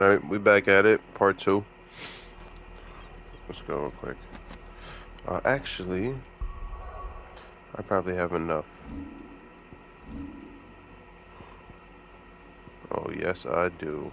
Alright, we back at it. Part 2. Let's go real quick. Actually, I probably have enough. Oh, yes, I do.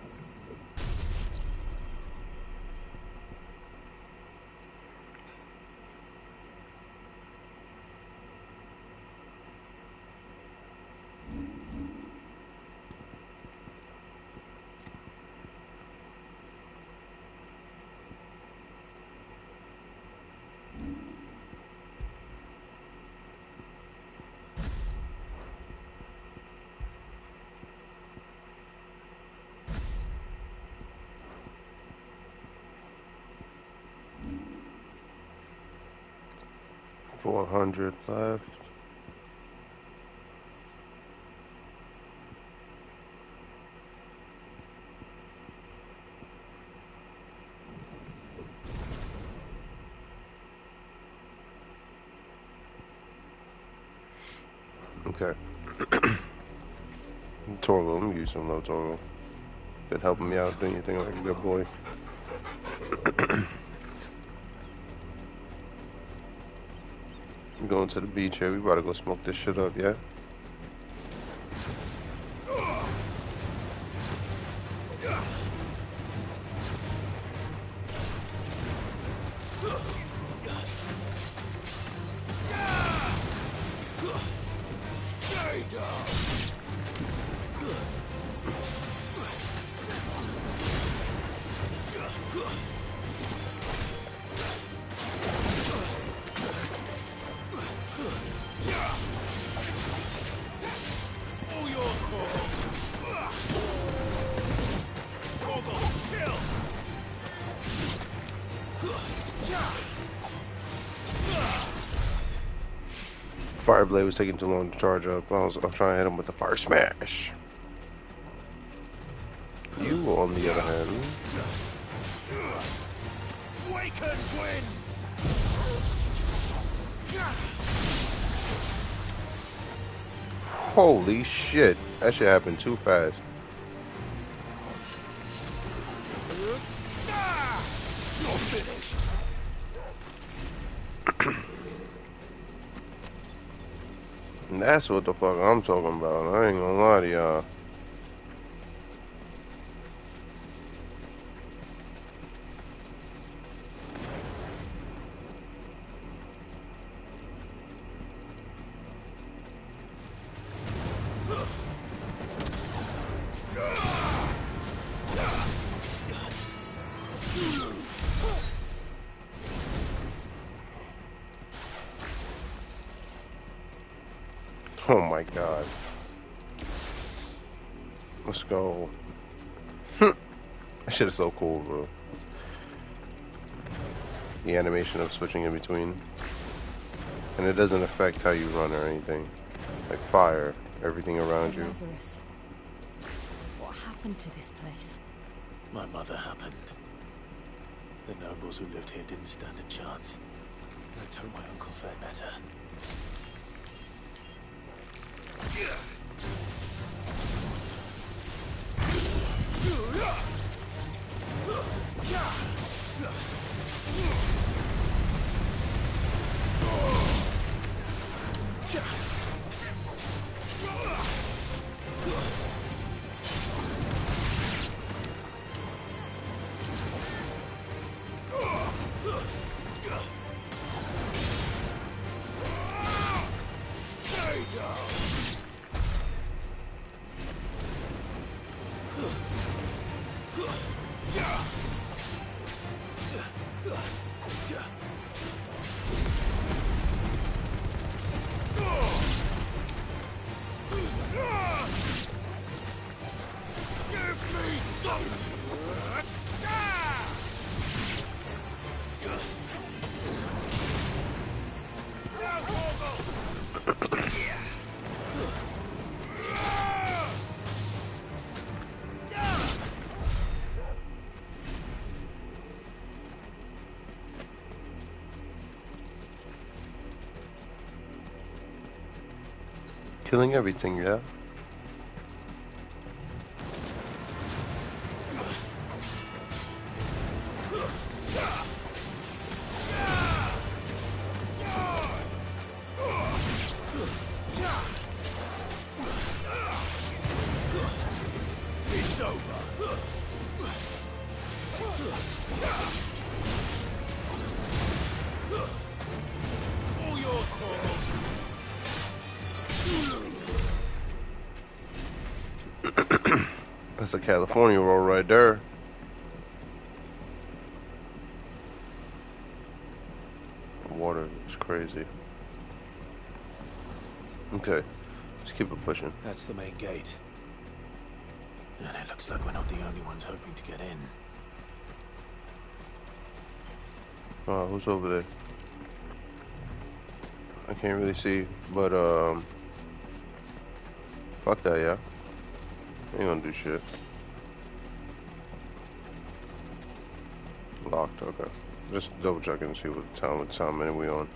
$400 left. Okay. Toggle, I'm using low toggle. Been helping me out, doing your thing like a good boy. I'm going to the beach here. We about to go smoke this shit up, yeah? Fire blade was taking too long to charge up. I was trying to hit him with the fire smash. You, on the other hand, Waken wins. holy shit, that shit happened too fast. You're finished. And that's what the fuck I'm talking about. I ain't gonna lie to y'all. Oh my god. Let's go. That shit is so cool, bro. The animation of switching in between. And it doesn't affect how you run or anything. Like fire, everything around you. Lazarus. What happened to this place? My mother happened. The nobles who lived here didn't stand a chance. Let's hope my uncle fared better. Killing everything, yeah? All yours, Torvald. That's a California roll right there. The water is crazy. Okay, let's keep it pushing. That's the main gate. And it looks like we're not the only ones hoping to get in. Who's over there? I can't really see, but fuck that, yeah. Ain't gonna do shit. Locked, okay. Just double checking to see what time minute we on.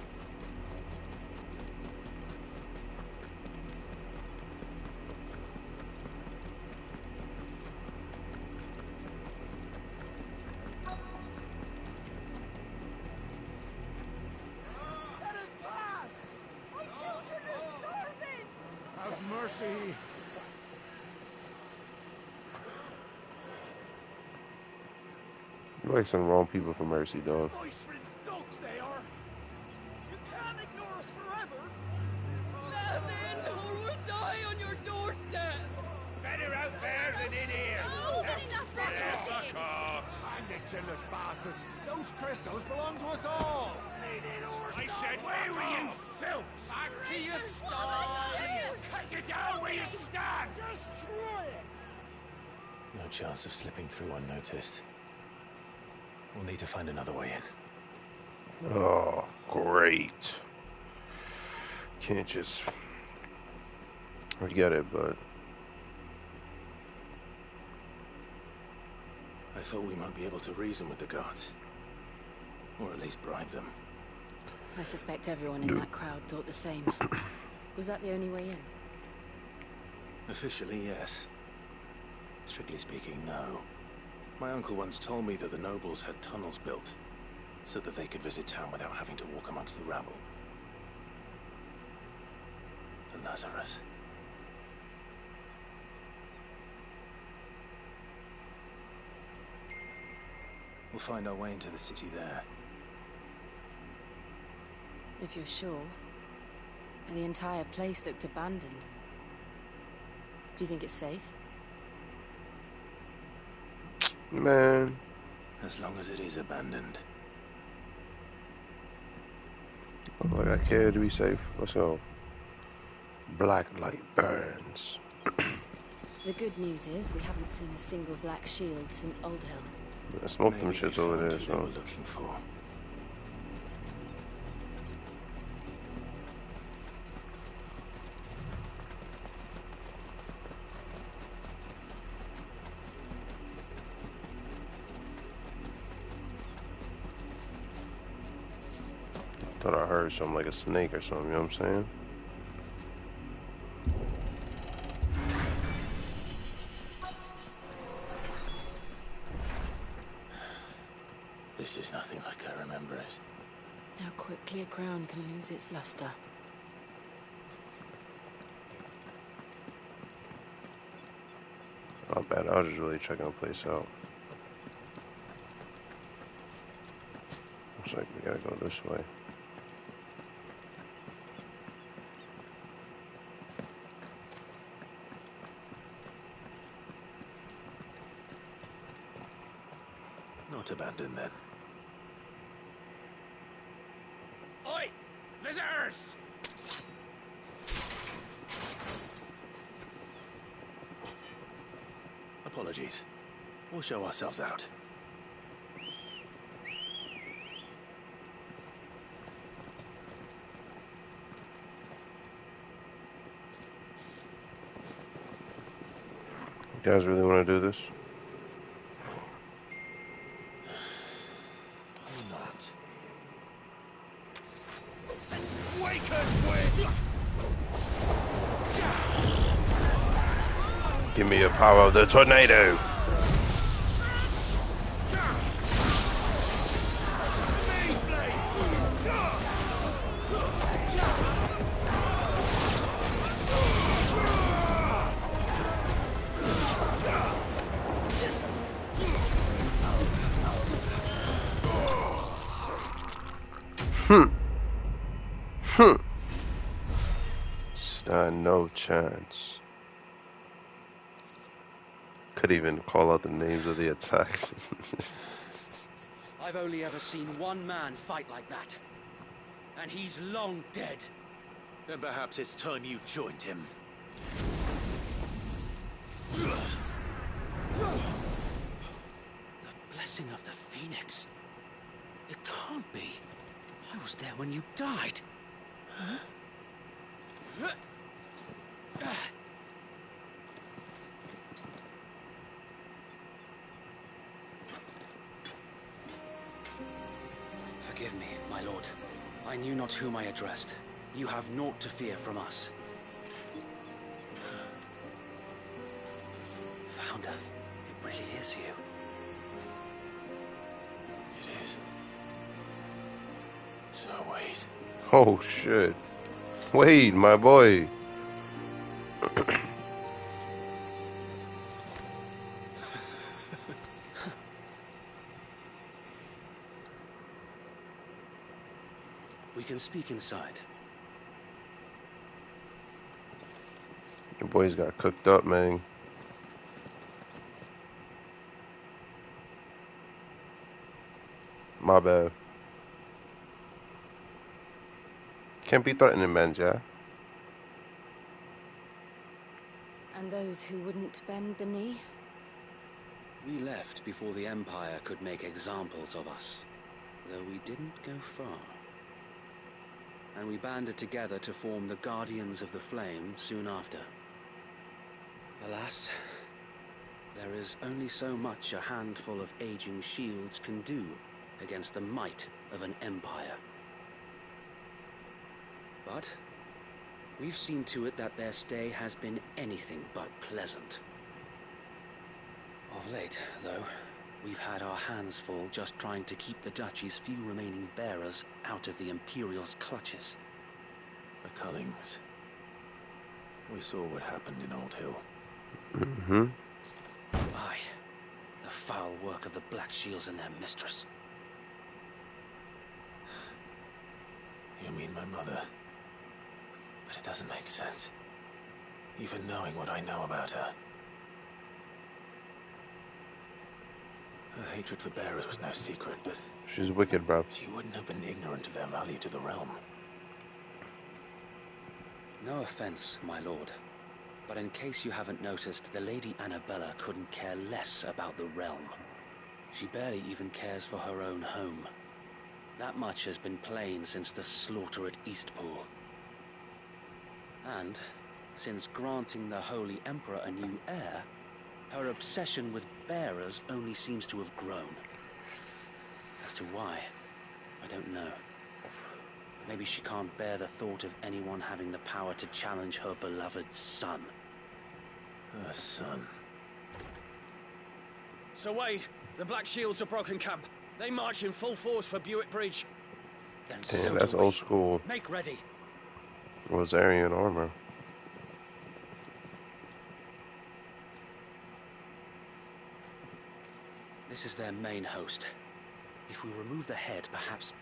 Let us pass! My children are starving! Have mercy. You like some wrong people for mercy, dog. Voice friends dogs they are! You can't ignore us forever! Let us in, or we'll die on your doorstep! Better out there than in here! Oh, good enough for Fuck off! And the chinless bastards. Those crystals belong to us all. I said, where were you, filth? Back to your stall! Cut you down where you stand! Destroy it! No chance of slipping through unnoticed. We'll need to find another way in. Oh, great. Can't just forget it, but I thought we might be able to reason with the guards. Or at least bribe them. I suspect everyone in that crowd thought the same. Was that the only way in? Officially, yes. Strictly speaking, no. My uncle once told me that the nobles had tunnels built, so that they could visit town without having to walk amongst the rabble. The Lazarus. We'll find our way into the city there. If you're sure. And the entire place looked abandoned. Do you think it's safe? man. As long as it is abandoned. Like I care to be safe. Let's go. Black light burns. The good news is we haven't seen a single black shield since Old Hill. I smoked them Maybe shits they over found there, who they so. were looking for. Thought I heard something like a snake or something, you know what I'm saying? This is nothing like I remember it. How quickly a crown can lose its luster. Not bad. I was just really checking the place out. Looks like we gotta go this way. Not abandoned then. Oi! Visitors! Apologies. We'll show ourselves out. You guys really want to do this? Or not. Give me the power of the tornado! Stand no chance. Could even call out the names of the attacks. I've only ever seen one man fight like that. And he's long dead. Then perhaps it's time you joined him. The blessing of the Phoenix. It can't be. I was there when you died. Huh? Forgive me, my lord. I knew not whom I addressed. You have naught to fear from us. Founder, it really is you. It is. So wait. Oh shit. Wade, my boy. We can speak inside. Your boys got cooked up, man. My bad. Can't be threatening, man, yeah? And those who wouldn't bend the knee? We left before the Empire could make examples of us, though we didn't go far. And we banded together to form the Guardians of the Flame soon after. Alas, there is only so much a handful of aging shields can do against the might of an empire. But we've seen to it that their stay has been anything but pleasant. Of late, though, we've had our hands full just trying to keep the Duchy's few remaining bearers out of the Imperial's clutches. The Cullings. We saw what happened in Old Hill. Mm-hmm. Aye. The foul work of the Black Shields and their mistress. You mean my mother? But it doesn't make sense. Even knowing what I know about her. Her hatred for bearers was no secret, but She's wicked, bro. she wouldn't have been ignorant of their value to the realm. No offense, my lord. But in case you haven't noticed, the Lady Annabella couldn't care less about the realm. She barely even cares for her own home. That much has been plain since the slaughter at Eastpool. And, since granting the Holy Emperor a new heir, her obsession with bearers only seems to have grown. As to why, I don't know. Maybe she can't bear the thought of anyone having the power to challenge her beloved son. Her son. Sir Wade, the Black Shields have broken camp. They march in full force for Buick Bridge. Then Damn, so that's do we. old school Make ready. Rosarian armor. This is their main host. If we remove the head, perhaps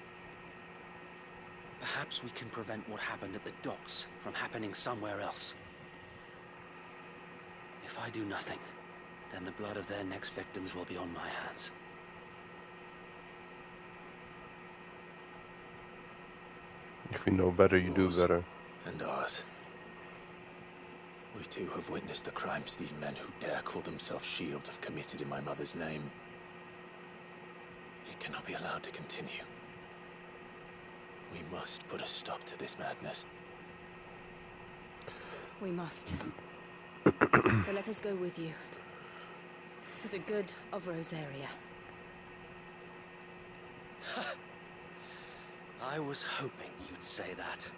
we can prevent what happened at the docks from happening somewhere else. If I do nothing, then the blood of their next victims will be on my hands. If you know better, you do Yours better. and ours. We too have witnessed the crimes these men who dare call themselves shields have committed in my mother's name. It cannot be allowed to continue. We must put a stop to this madness. We must. So let us go with you. For the good of Rosaria. I was hoping you'd say that.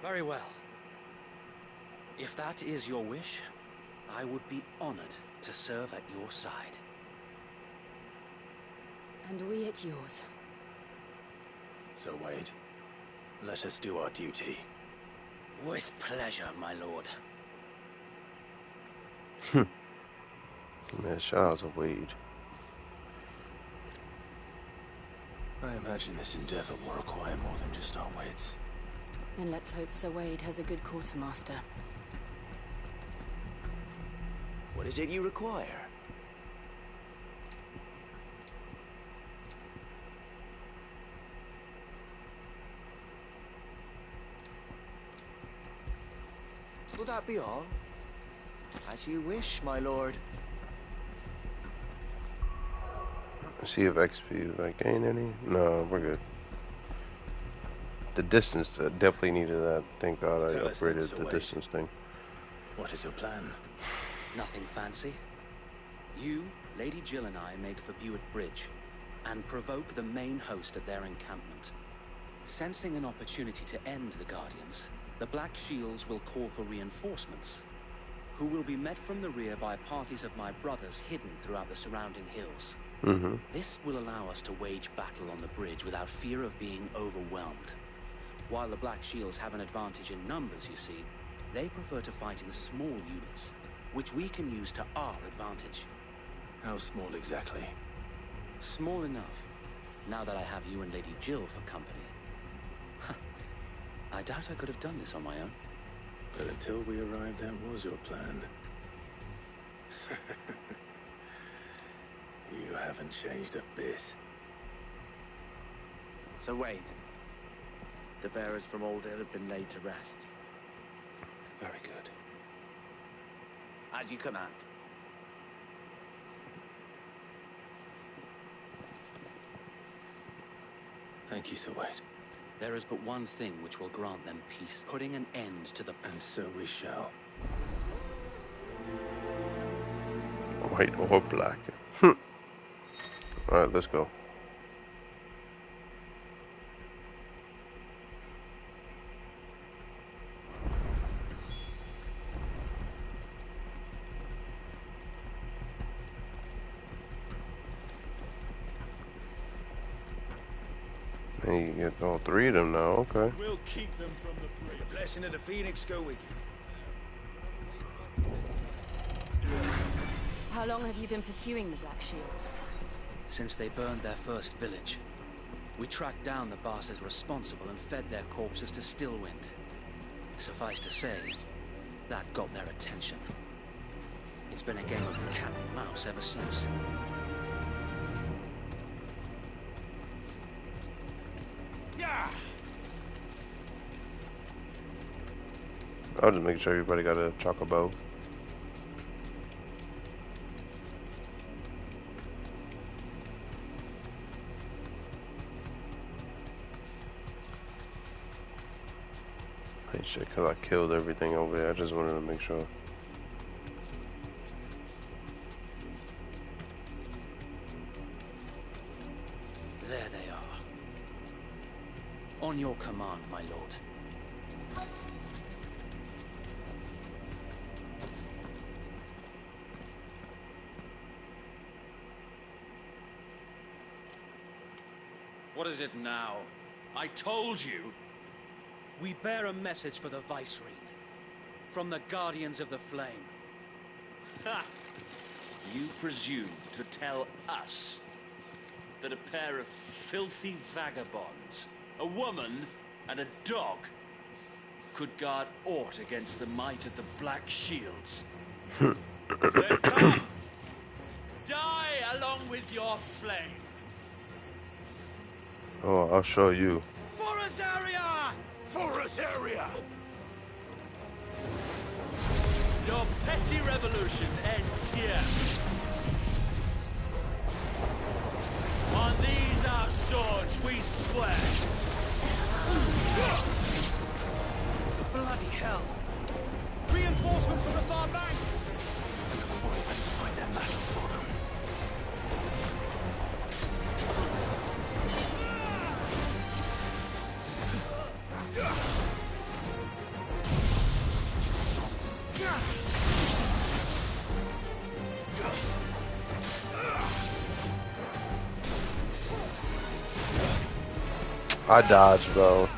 Very well. If that is your wish, I would be honored to serve at your side. And we at yours. So, Wade, let us do our duty. With pleasure, my lord. Man, shout out to Wade. I imagine this endeavor will require more than just our wits. Then let's hope Sir Wade has a good quartermaster. What is it you require? Will that be all? As you wish, my lord. See if XP, if I gain any. No, we're good. The distance definitely needed that. Thank God I Tell us then, upgraded Sir the Wade. distance thing. What is your plan? Nothing fancy. You, Lady Jill and I make for Buett Bridge and provoke the main host at their encampment. Sensing an opportunity to end the Guardians, the Black Shields will call for reinforcements, who will be met from the rear by parties of my brothers hidden throughout the surrounding hills. This will allow us to wage battle on the bridge without fear of being overwhelmed. While the Black Shields have an advantage in numbers, you see, they prefer to fight in small units, which we can use to our advantage. How small exactly? Small enough, now that I have you and Lady Jill for company. I doubt I could have done this on my own. But until we arrived, that was your plan. You haven't changed a bit. So Wade, the bearers from Old Hill have been laid to rest. Very good. As you command. Thank you, Sir Wade. There is but one thing which will grant them peace, putting an end to the... And so we shall. White or black. Alright, let's go. Hey, you get all three of them now, okay. We'll keep them from the bridge. The blessing of the Phoenix go with you. How long have you been pursuing the Black Shields? Since they burned their first village, we tracked down the bastards responsible and fed their corpses to Stillwind. Suffice to say, that got their attention. It's been a game of cat and mouse ever since. Yeah. I'll just make sure everybody got a chocobo. Hey shit, cause I killed everything over there. I just wanted to make sure. There they are. On your command, my lord. What is it now? I told you. We bear a message for the Viceroy, from the Guardians of the Flame. Ha! You presume to tell us that a pair of filthy vagabonds, a woman and a dog, could guard aught against the might of the Black Shields? Then come! Die along with your flame! Oh, I'll show you. For Azaria! For Azaria! Your petty revolution ends here. On these our swords we swear. Bloody hell! Reinforcements from the far bank! We'll have to find their battle for them. I dodged, bro.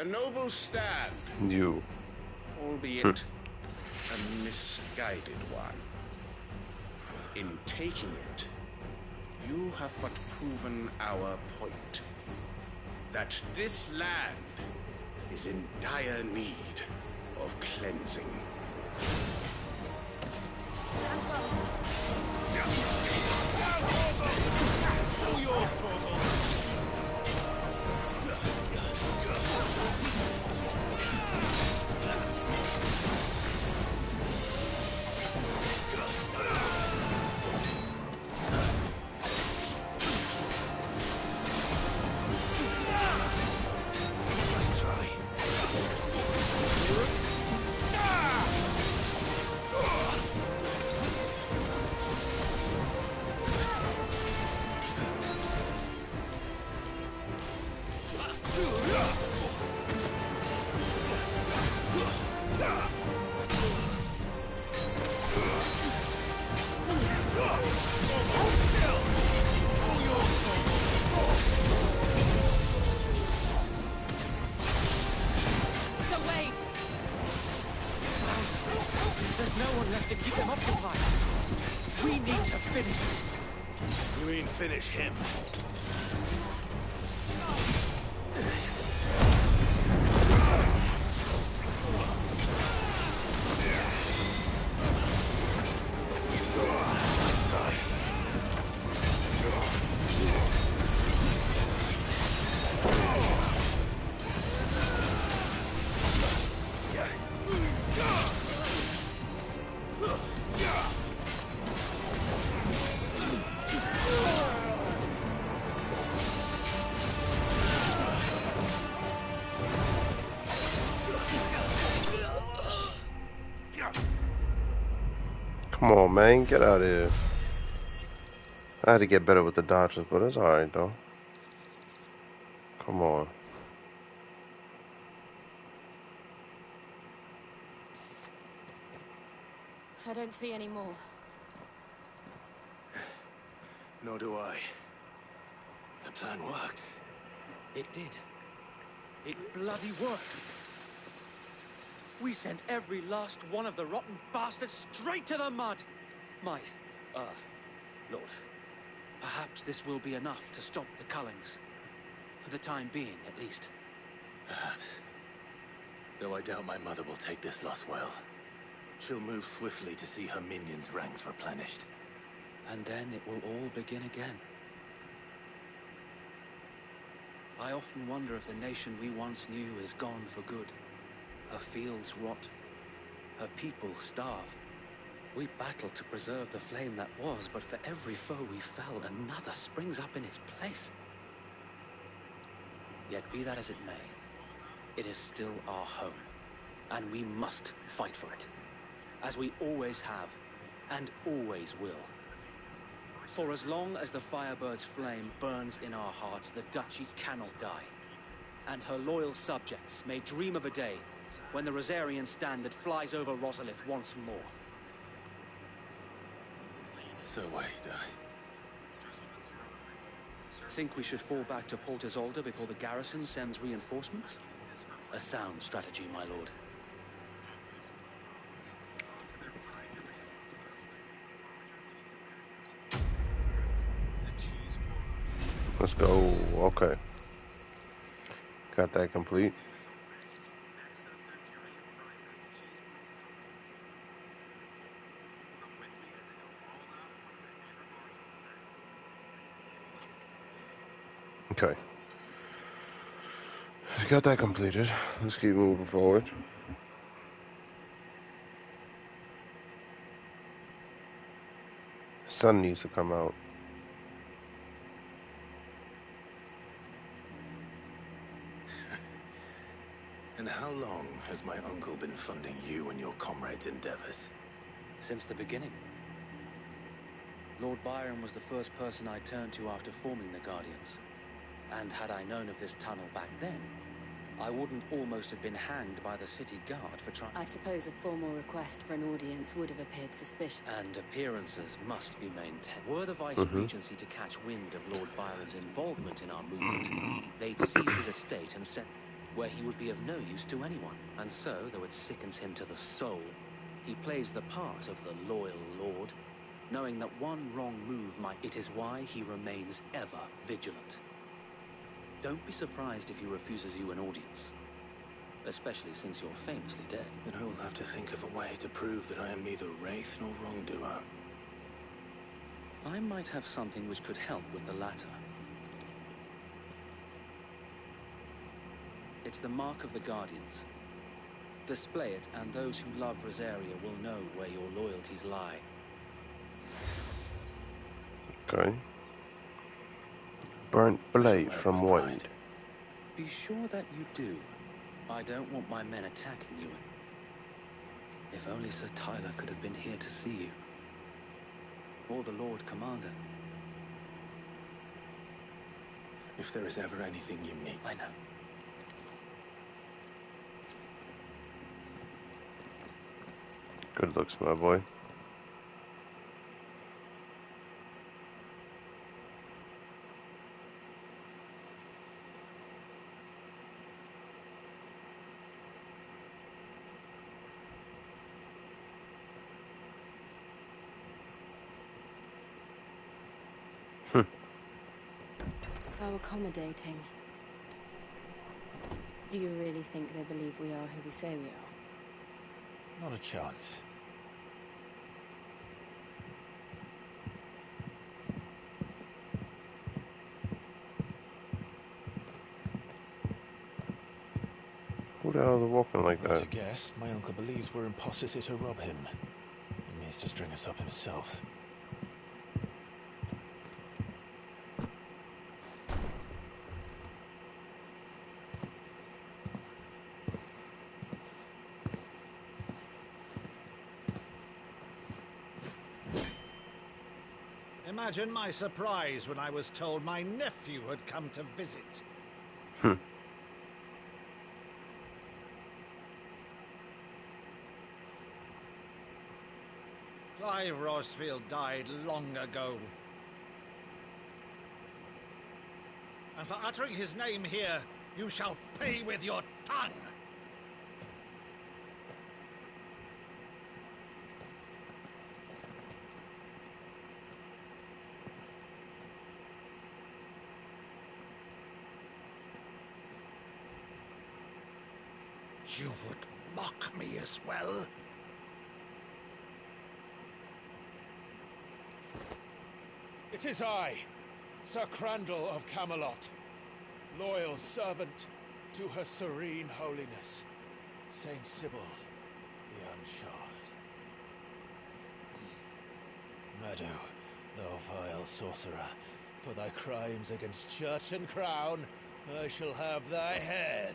A noble stand, You. albeit a misguided one. In taking it, you have but proven our point. That this land is in dire need of cleansing. Stand fast. All yours, Torgal. There's no one left to keep them occupied. We need to finish this. You mean finish him? Come on, man. Get out of here. I had to get better with the dodges, but it's alright, though. Come on. I don't see any more. Nor do I. The plan worked. It did. It bloody worked. We sent every last one of the rotten bastards straight to the mud. My, Lord, perhaps this will be enough to stop the Cullings. For the time being, at least. Perhaps. Though I doubt my mother will take this loss well. She'll move swiftly to see her minions' ranks replenished. And then it will all begin again. I often wonder if the nation we once knew is gone for good. Her fields rot. Her people starve. We battle to preserve the flame that was, but for every foe we fell, another springs up in its place. Yet be that as it may, it is still our home, and we must fight for it, as we always have, and always will. For as long as the Firebird's flame burns in our hearts, the Duchy cannot die, and her loyal subjects may dream of a day when the Rosarian standard flies over Rosalith once more. So wait, Think we should fall back to Port Isolde before the garrison sends reinforcements? A sound strategy, my lord. Let's go. Okay. Got that complete. Okay. Got that completed. Let's keep moving forward. Sun needs to come out. And how long has my uncle been funding you and your comrades' endeavors? Since the beginning. Lord Byron was the first person I turned to after forming the Guardians. And had I known of this tunnel back then, I wouldn't almost have been hanged by the city guard for trying... I suppose a formal request for an audience would have appeared suspicious. And appearances must be maintained. Were the Vice-Regency to catch wind of Lord Byron's involvement in our movement, they'd seize his estate and send... where he would be of no use to anyone. And so, though it sickens him to the soul, he plays the part of the loyal lord, knowing that one wrong move might... It is why he remains ever vigilant. Don't be surprised if he refuses you an audience, especially since you're famously dead. Then I will have to think of a way to prove that I am neither wraith nor wrongdoer. I might have something which could help with the latter. It's the mark of the Guardians. Display it, and those who love Rosaria will know where your loyalties lie. Okay. Burnt blade from Wade. Be sure that you do. I don't want my men attacking you. If only Sir Tyler could have been here to see you. Or the Lord Commander. If there is ever anything you need. I know. Good looks, my boy. How accommodating. Do you really think they believe we are who we say we are? Not a chance. Who the hell are walking like Not that? a guess. My uncle believes we're imposters here to rob him. He means to string us up himself. Imagine my surprise when I was told my nephew had come to visit. Clive Rosfield died long ago. And for uttering his name here, you shall pay with your tongue! You would mock me as well? It is I, Sir Crandall of Camelot, loyal servant to Her Serene Holiness, Saint Sybil the Unshod. Meadow, thou vile sorcerer, for thy crimes against church and crown, I shall have thy head.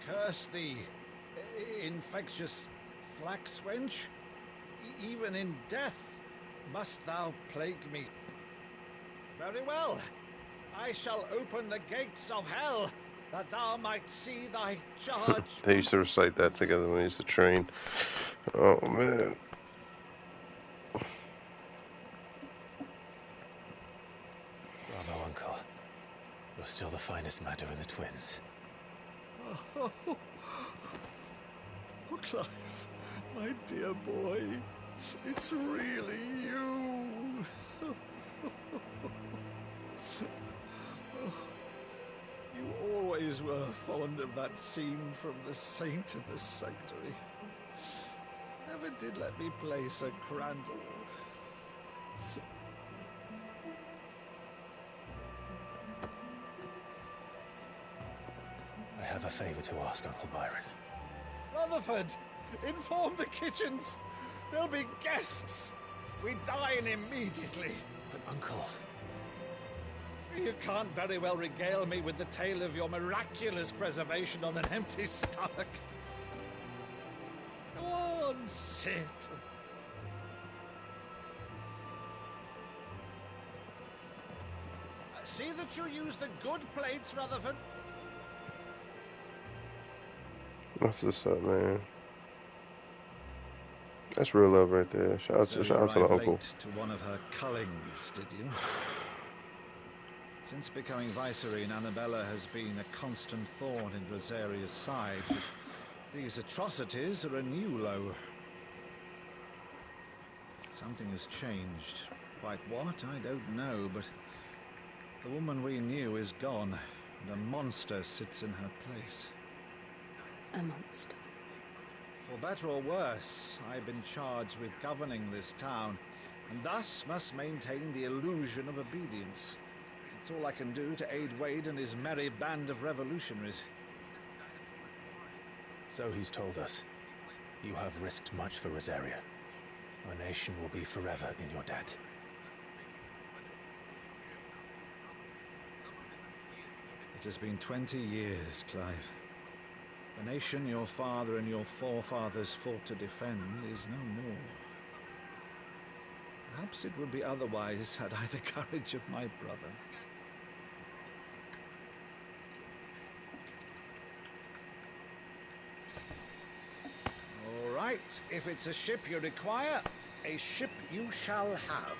Curse thee, infectious flax wench. Even in death must thou plague me. Very well. I shall open the gates of hell, that thou might see thy charge. They used to recite that together when we used to train. Oh, man. Bravo, Uncle. You're still the finest Meadow in the twins. Oh, Clive, my dear boy, it's really you. You always were fond of that scene from The Saint in the Sanctuary. Never did let me play Sir Crandall. I have a favor to ask, Uncle Byron. Rutherford, inform the kitchens. There'll be guests. We dine immediately. But, Uncle... You can't very well regale me with the tale of your miraculous preservation on an empty stomach. Go on, sit. See that you use the good plates, Rutherford. That's what's up, man. That's real love right there. Shout out So to you the arrived uncle. late to one of her cullings, did you? Since becoming Vicereine, Annabella has been a constant thorn in Rosaria's side, but these atrocities are a new low. Something has changed. Quite what, I don't know, but the woman we knew is gone, and a monster sits in her place. A monster. For better or worse, I've been charged with governing this town, and thus must maintain the illusion of obedience. It's all I can do to aid Wade and his merry band of revolutionaries. So he's told us. You have risked much for Rosaria. Our nation will be forever in your debt. It has been 20 years, Clive. The nation your father and your forefathers fought to defend is no more. Perhaps it would be otherwise had I the courage of my brother. All right, if it's a ship you require, a ship you shall have.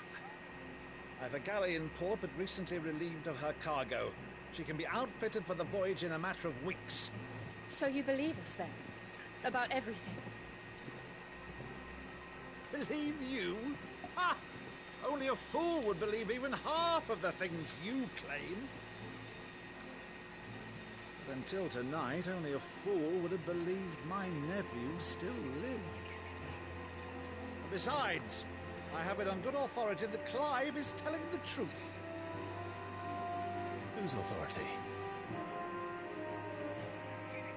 I've a galley in port, but recently relieved of her cargo. She can be outfitted for the voyage in a matter of weeks. So you believe us then? About everything? Believe you? Ha! Only a fool would believe even half of the things you claim. But until tonight, only a fool would have believed my nephew still lived. And besides, I have it on good authority that Clive is telling the truth. Whose authority?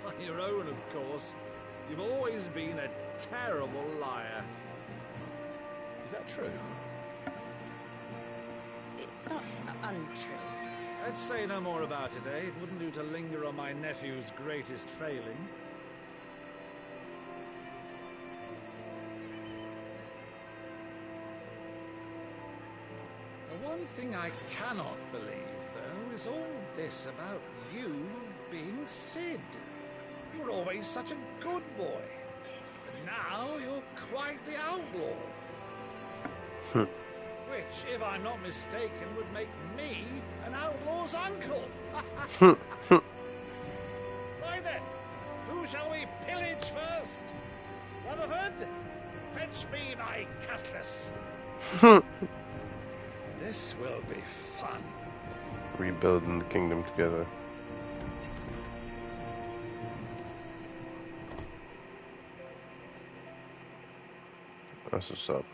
On your own, of course. You've always been a terrible liar. Is that true? It's not untrue. Let's say no more about it, eh? It wouldn't do to linger on my nephew's greatest failing. The one thing I cannot believe, though, is all this about you being Sid. You were always such a good boy. But now you're quite the outlaw. Which, if I'm not mistaken, would make me an outlaw's uncle. Right then, who shall we pillage first? Rutherford, fetch me my cutlass. This will be fun. Rebuilding the kingdom together. That's what's up.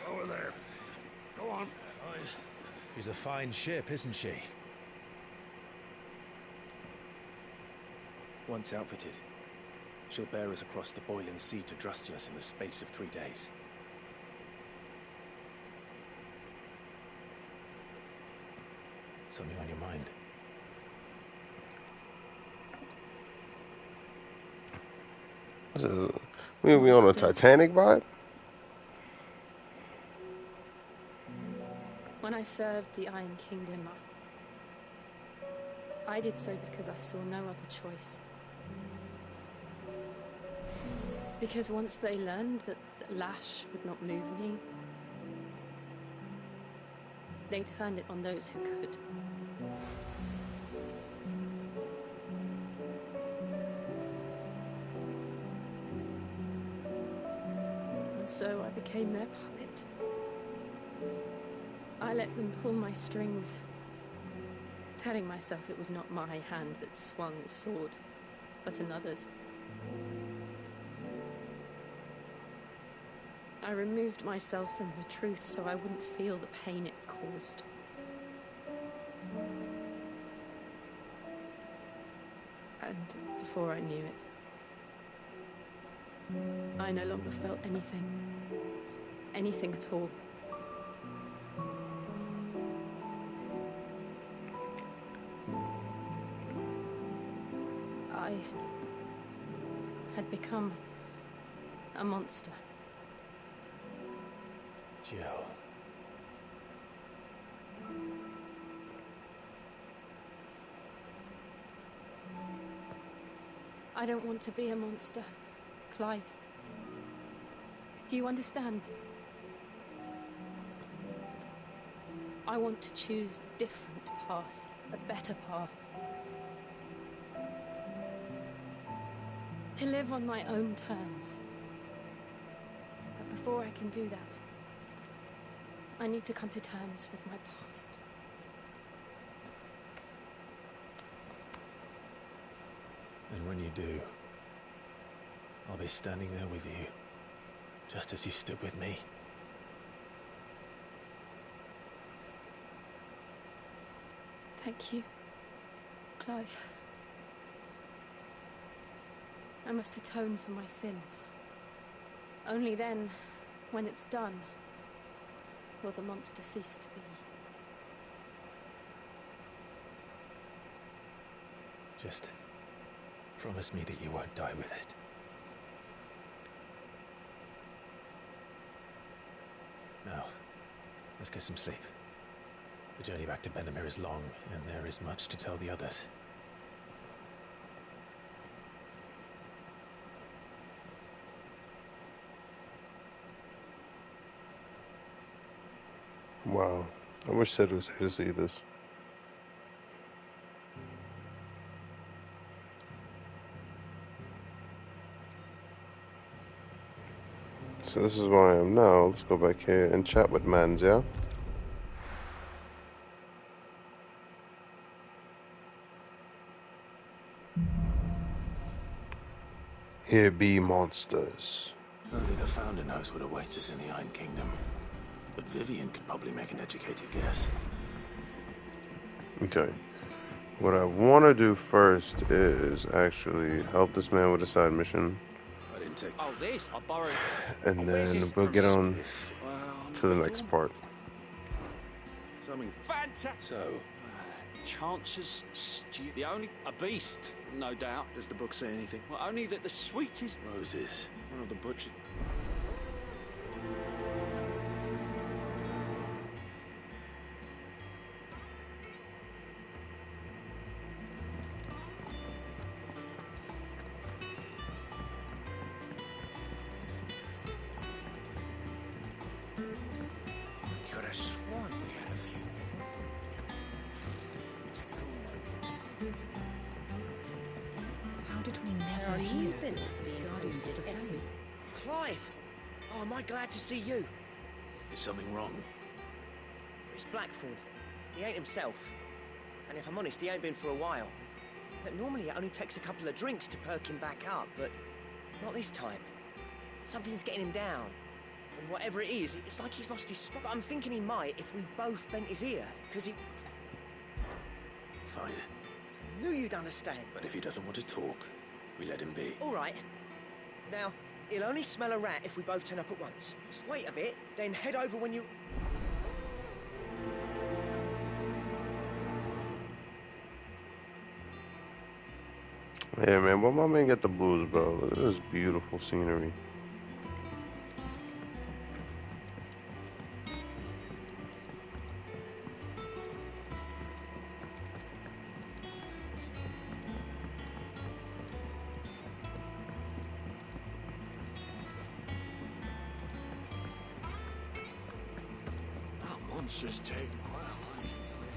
Over there. Go on. She's a fine ship, isn't she? Once outfitted, she'll bear us across the boiling sea to Drustinus in the space of 3 days. Something on your mind? What's it? We on a Titanic vibe? When I served the Iron Kingdom, I did so because I saw no other choice. Because once they learned that Lash would not move me, they turned it on those who could. And so I became their puppet. I let them pull my strings, telling myself it was not my hand that swung the sword, but another's. I removed myself from the truth so I wouldn't feel the pain it caused. And before I knew it, I no longer felt anything. Anything at all. I had become a monster. Jill. I don't want to be a monster, Clive. Do you understand? I want to choose a different path, a better path. To live on my own terms. But before I can do that, I need to come to terms with my past. And when you do, I'll be standing there with you, just as you stood with me. Thank you, Clive. I must atone for my sins. Only then, when it's done, will the monster cease to be. Just promise me that you won't die with it. Now, let's get some sleep. The journey back to Benamir is long, and there is much to tell the others. Wow. I wish Sid was here to see this. So this is where I am now. Let's go back here and chat with Mans, yeah? Here be monsters. Only the Founder knows what awaits us in the Iron Kingdom. But Vivian could probably make an educated guess. Okay. What I want to do first is actually help this man with a side mission. I didn't take... Oh, this? I borrowed... And then we'll get on to the next part. Something... Fantastic! So... Chances the only... A beast, no doubt. Does the book say anything? Well, only that the sweetest... Moses, one of the butchers... Could have sworn we had a few. How did we never hear these guardians of the faith? Clive! Oh, am I glad to see you? Is something wrong? It's Blackthorn. He ain't himself. And if I'm honest, he ain't been for a while. But normally it only takes a couple of drinks to perk him back up, but not this time. Something's getting him down. And whatever it is, it's like he's lost his spot. I'm thinking he might if we both bent his ear, because he... Fine. Knew you'd understand. But if he doesn't want to talk, we let him be. All right. Now, he'll only smell a rat if we both turn up at once. Just wait a bit, then head over when you... Yeah, man, why my man get the blues, bro? Look at this beautiful scenery. That monster's taken quite a liking to me.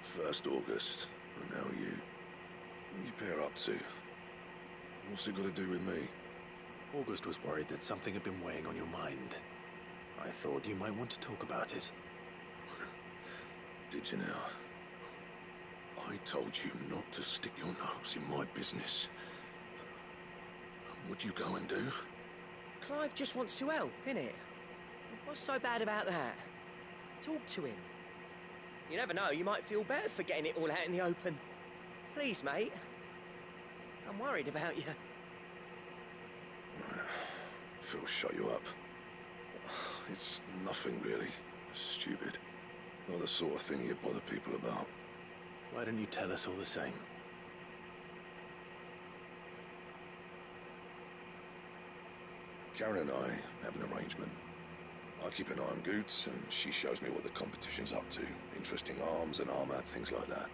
First August, and now you. What you pair up to? What's it got to do with me? August was worried that something had been weighing on your mind. I thought you might want to talk about it. Did you now? I told you not to stick your nose in my business. What'd you go and do? Clive just wants to help, innit? What's so bad about that? Talk to him. You never know, you might feel better for getting it all out in the open. Please, mate. I'm worried about you. Phil shut you up. It's nothing really. Stupid. Not the sort of thing you bother people about. Why don't you tell us all the same? Karen and I have an arrangement. I keep an eye on Goots, and she shows me what the competition's up to. Interesting arms and armor, things like that.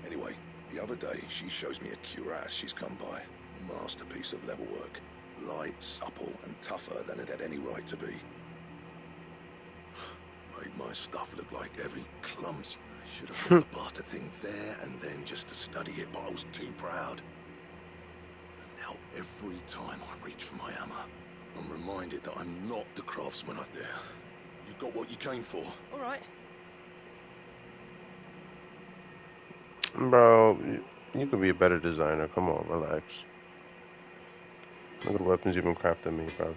Anyway, the other day, she shows me a cuirass she's come by. Masterpiece of level work. Light, supple, and tougher than it had any right to be. Made my stuff look like every clumsy. I should have bought the bastard thing there and then just to study it, but I was too proud. And now every time I reach for my hammer, I'm reminded that I'm not the craftsman up there. You got what you came for. All right. Bro, you could be a better designer. Come on, relax. Look at the weapons you've been crafting me, bro.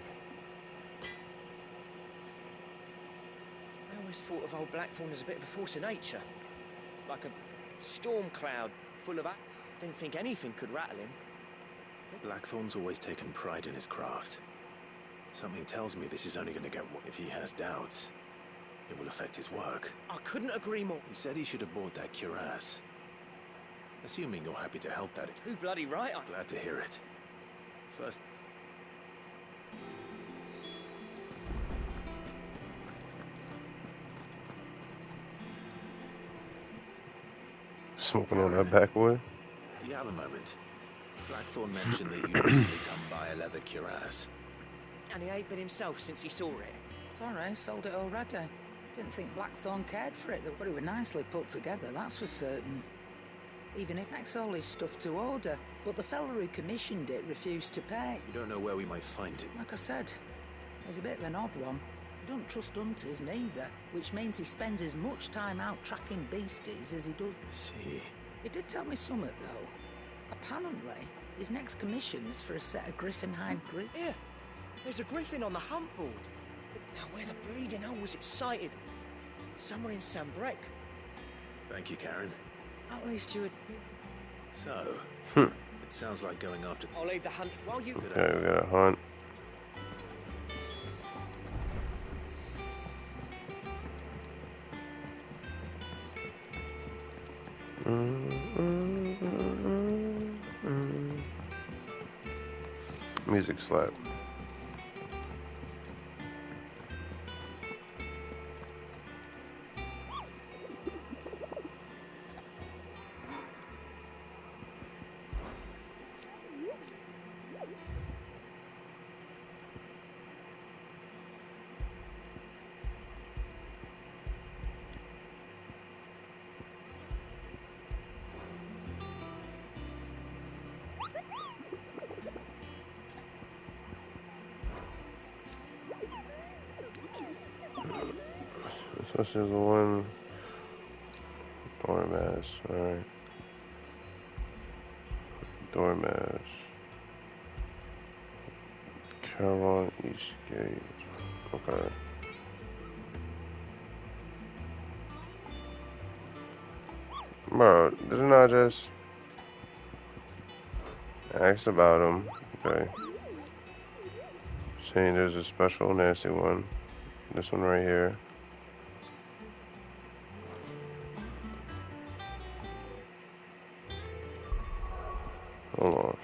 I always thought of old Blackthorn as a bit of a force of nature. Like a storm cloud full of... Didn't think anything could rattle him. Blackthorn's always taken pride in his craft. Something tells me this is only going to get... If he has doubts, it will affect his work. I couldn't agree more. He said he should have bought that cuirass. Assuming you're happy to help that... Too bloody right. I'm glad to hear it. First... Smoking on that backwood. Do you have a moment? Blackthorn mentioned that you recently come by a leather cuirass. And he ain't been himself since he saw it. Sorry, sold it already. Didn't think Blackthorn cared for it, but it was nicely put together, that's for certain. Even if next all his stuff to order, but the fella who commissioned it refused to pay. You don't know where we might find him. Like I said, he's a bit of an odd one. He don't trust hunters neither, which means he spends as much time out tracking beasties as he does. I see. He did tell me something though. Apparently, his next commission's for a set of griffin hide grips. Here, there's a griffin on the hunt board. But now where the bleeding hell was it sighted? Somewhere in Sambrec. Thank you, Karen. At least you would... So, it sounds like going after... I'll leave the hunt while you... Okay, we gotta hunt. Music slap. This is the one. Dormouse. Alright. Dormouse. Caravan East Gate. Okay. Bro, didn't I just ask about him? Okay. Saying there's a special nasty one. This one right here. Hold on.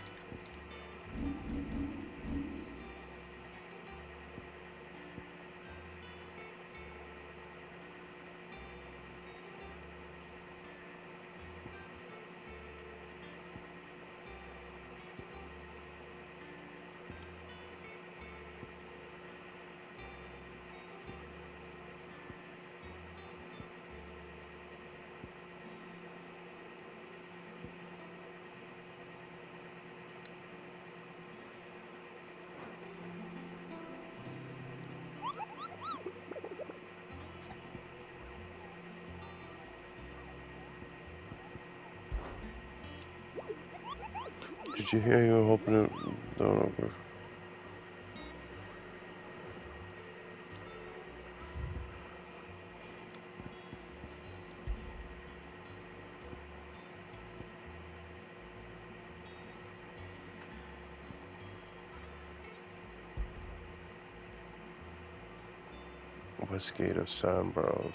Did you hear you open the door over? Westgate of Sambros.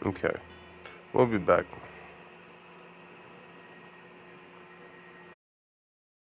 Okay, we'll be back.